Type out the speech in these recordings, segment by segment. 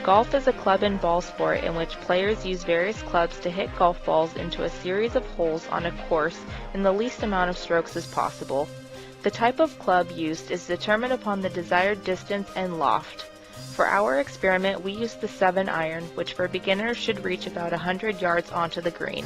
Golf is a club and ball sport in which players use various clubs to hit golf balls into a series of holes on a course in the least amount of strokes as possible. The type of club used is determined upon the desired distance and loft. For our experiment, we used the 7-iron, which for beginners should reach about 100 yards onto the green.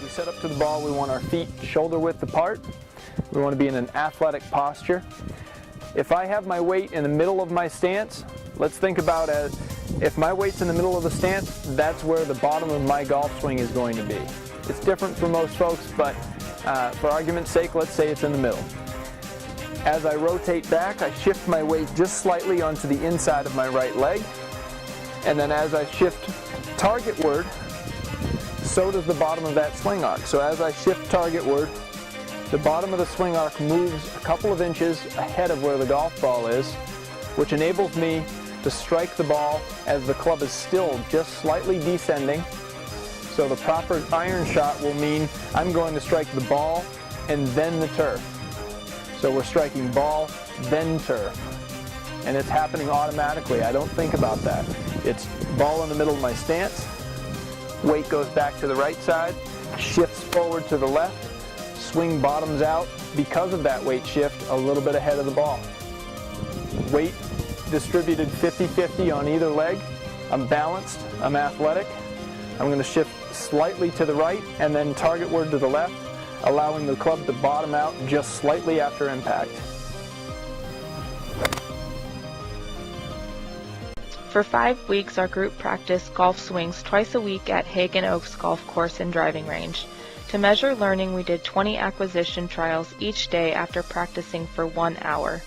We set up to the ball, we want our feet shoulder width apart. We want to be in an athletic posture. If I have my weight in the middle of my stance, let's think about it. If my weight's in the middle of the stance, that's where the bottom of my golf swing is going to be. It's different for most folks, but for argument's sake, let's say it's in the middle. As I rotate back, I shift my weight just slightly onto the inside of my right leg. And then as I shift targetward, so does the bottom of that swing arc. So as I shift targetward, the bottom of the swing arc moves a couple of inches ahead of where the golf ball is, which enables me to strike the ball as the club is still just slightly descending. So the proper iron shot will mean I'm going to strike the ball and then the turf. So we're striking ball, then turf. And it's happening automatically. I don't think about that. It's ball in the middle of my stance, weight goes back to the right side, shifts forward to the left, swing bottoms out because of that weight shift a little bit ahead of the ball. Weight distributed 50-50 on either leg. I'm balanced, I'm athletic. I'm going to shift slightly to the right and then targetward to the left, allowing the club to bottom out just slightly after impact. For 5 weeks, our group practiced golf swings twice a week at Hagen Oaks Golf Course and Driving Range. To measure learning, we did 20 acquisition trials each day after practicing for 1 hour.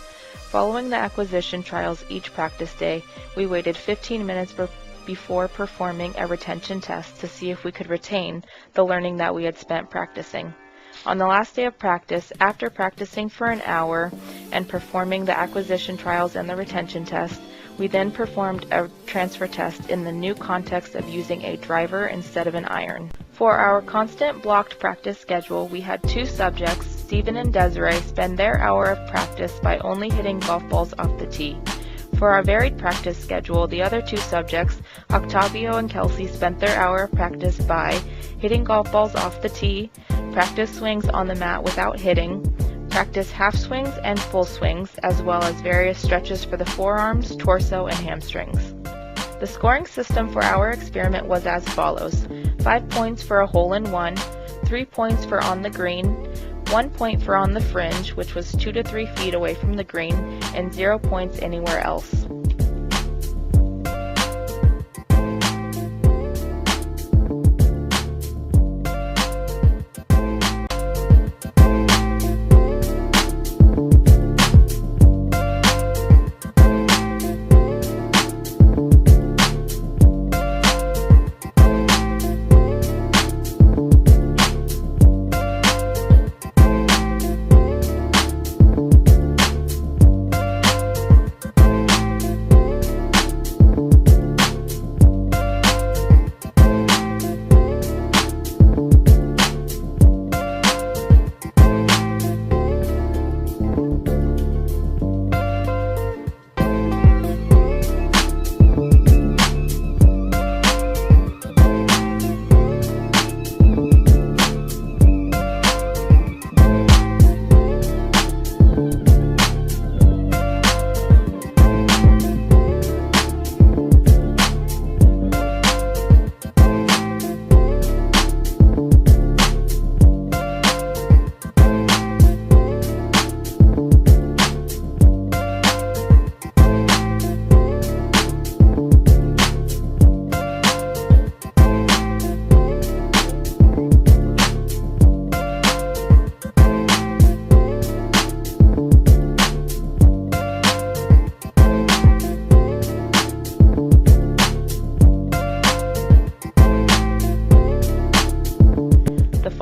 Following the acquisition trials each practice day, we waited 15 minutes before performing a retention test to see if we could retain the learning that we had spent practicing. On the last day of practice, after practicing for an hour and performing the acquisition trials and the retention test, we then performed a transfer test in the new context of using a driver instead of an iron. For our constant blocked practice schedule, we had 2 subjects, Stephen and Desiree, spend their hour of practice by only hitting golf balls off the tee. For our varied practice schedule, the other 2 subjects, Octavio and Kelsey, spent their hour of practice by hitting golf balls off the tee, practice swings on the mat without hitting, practice half swings and full swings, as well as various stretches for the forearms, torso, and hamstrings. The scoring system for our experiment was as follows: 5 points for a hole-in-one, 3 points for on the green, 1 point for on the fringe, which was 2 to 3 feet away from the green, and 0 points anywhere else.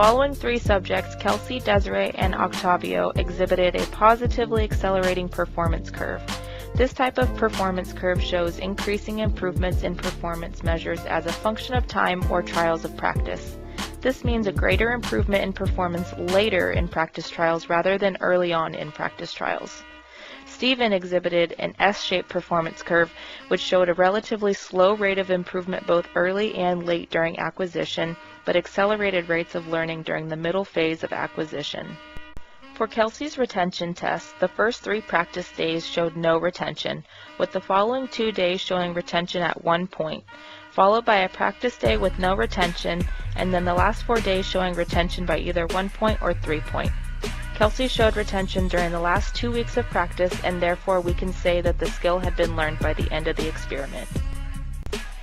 following 3 subjects, Kelsey, Desiree, and Octavio, exhibited a positively accelerating performance curve. This type of performance curve shows increasing improvements in performance measures as a function of time or trials of practice. This means a greater improvement in performance later in practice trials rather than early on in practice trials. Steven exhibited an S-shaped performance curve, which showed a relatively slow rate of improvement both early and late during acquisition, but accelerated rates of learning during the middle phase of acquisition. For Kelsey's retention test, the first 3 practice days showed no retention, with the following 2 days showing retention at 1 point, followed by a practice day with no retention, and then the last 4 days showing retention by either 1 point or 3 point. Kelsey showed retention during the last 2 weeks of practice, and therefore we can say that the skill had been learned by the end of the experiment.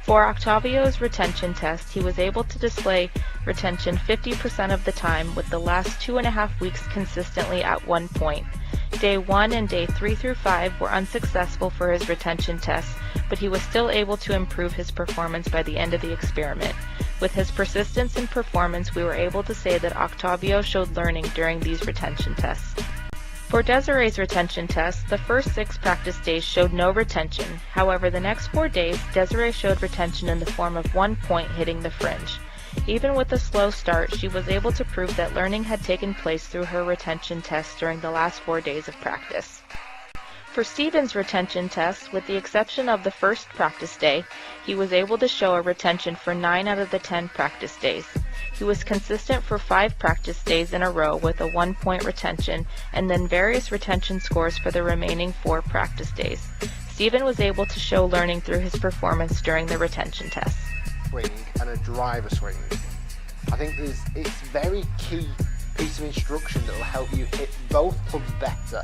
For Octavio's retention test, he was able to display retention 50% of the time, with the last 2.5 weeks consistently at 1 point. Day 1 and day 3 through 5 were unsuccessful for his retention tests, but he was still able to improve his performance by the end of the experiment. With his persistence and performance, we were able to say that Octavio showed learning during these retention tests. For Desiree's retention test, the first 6 practice days showed no retention. However, the next 4 days, Desiree showed retention in the form of 1 point hitting the fringe. Even with a slow start, she was able to prove that learning had taken place through her retention test during the last 4 days of practice. For Steven's retention test, with the exception of the first practice day, he was able to show a retention for 9 out of the 10 practice days. He was consistent for 5 practice days in a row with a 1 point retention, and then various retention scores for the remaining 4 practice days. Steven was able to show learning through his performance during the retention test. Swing and a driver swing. I think it's very key piece of instruction that will help you hit both clubs better.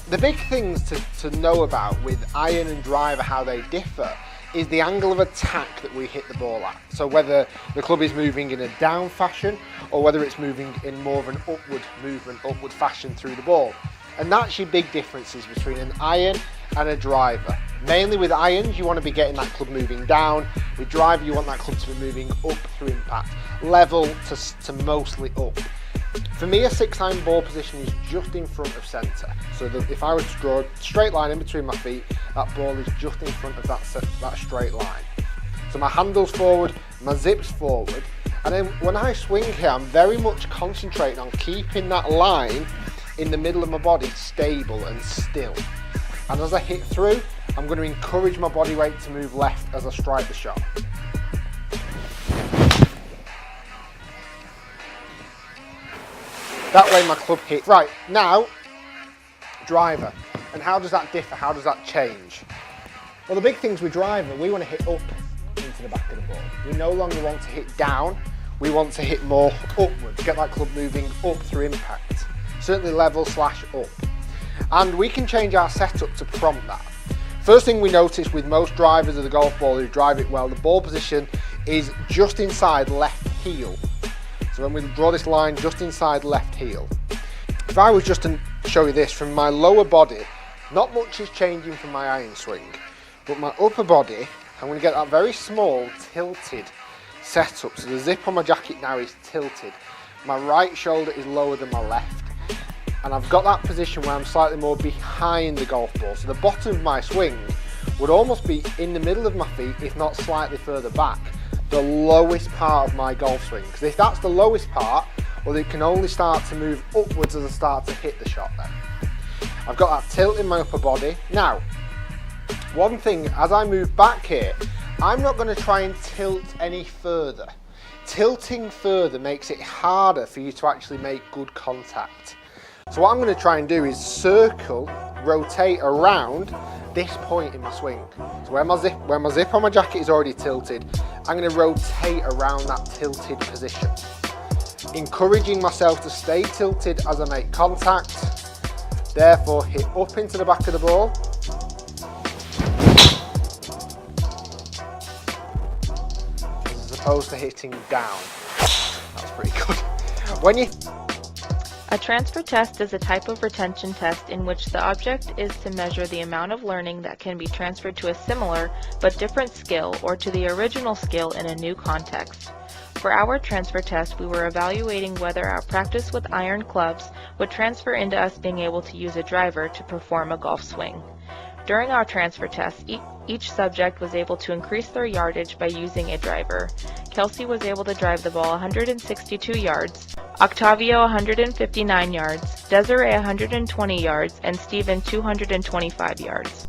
The big things to know about with iron and driver, how they differ, is the angle of attack that we hit the ball at. So whether the club is moving in a down fashion or whether it's moving in more of an upward movement, upward fashion through the ball. And that's your big differences between an iron and a driver. Mainly with irons, you want to be getting that club moving down. With driver, you want that club to be moving up through impact, level to mostly up. For me, a 6-iron ball position is just in front of centre. So that if I was to draw a straight line in between my feet, that ball is just in front of that straight line. So my handle's forward, my zip's forward, and then when I swing here, I'm very much concentrating on keeping that line in the middle of my body stable and still. And as I hit through, I'm going to encourage my body weight to move left as I strike the shot. That way my club hits. Right, now, driver. And how does that differ? How does that change? Well, the big things with driver, we want to hit up into the back of the ball. We no longer want to hit down, we want to hit more upwards, get that club moving up through impact. Certainly level / up. And we can change our setup to prompt that. First thing we notice with most drivers of the golf ball who drive it well, the ball position is just inside left heel. So when we draw this line just inside left heel. If I was just to show you this, from my lower body, not much is changing from my iron swing, but my upper body, I'm going to get that very small tilted setup. So the zip on my jacket now is tilted. My right shoulder is lower than my left. And I've got that position where I'm slightly more behind the golf ball. So the bottom of my swing would almost be in the middle of my feet, if not slightly further back, the lowest part of my golf swing. Because if that's the lowest part, well, it can only start to move upwards as I start to hit the shot then. I've got that tilt in my upper body. Now, one thing, as I move back here, I'm not going to try and tilt any further. Tilting further makes it harder for you to actually make good contact. So what I'm going to try and do is circle, rotate around this point in my swing. So where my zip on my jacket is already tilted, I'm going to rotate around that tilted position. Encouraging myself to stay tilted as I make contact, therefore hit up into the back of the ball. As opposed to hitting down. That's pretty good. A transfer test is a type of retention test in which the object is to measure the amount of learning that can be transferred to a similar but different skill or to the original skill in a new context. For our transfer test, we were evaluating whether our practice with iron clubs would transfer into us being able to use a driver to perform a golf swing. During our transfer test, each subject was able to increase their yardage by using a driver. Kelsey was able to drive the ball 162 yards, Octavio 159 yards, Desiree 120 yards, and Steven 225 yards.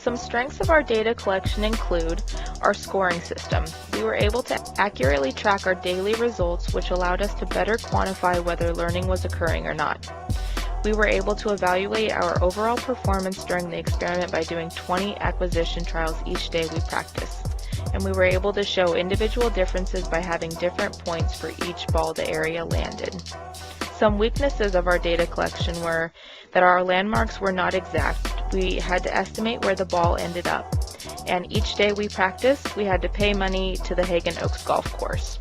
Some strengths of our data collection include our scoring system. We were able to accurately track our daily results, which allowed us to better quantify whether learning was occurring or not. We were able to evaluate our overall performance during the experiment by doing 20 acquisition trials each day we practiced. And we were able to show individual differences by having different points for each ball the area landed. Some weaknesses of our data collection were that our landmarks were not exact. We had to estimate where the ball ended up. And each day we practiced, we had to pay money to the Hagen Oaks golf course.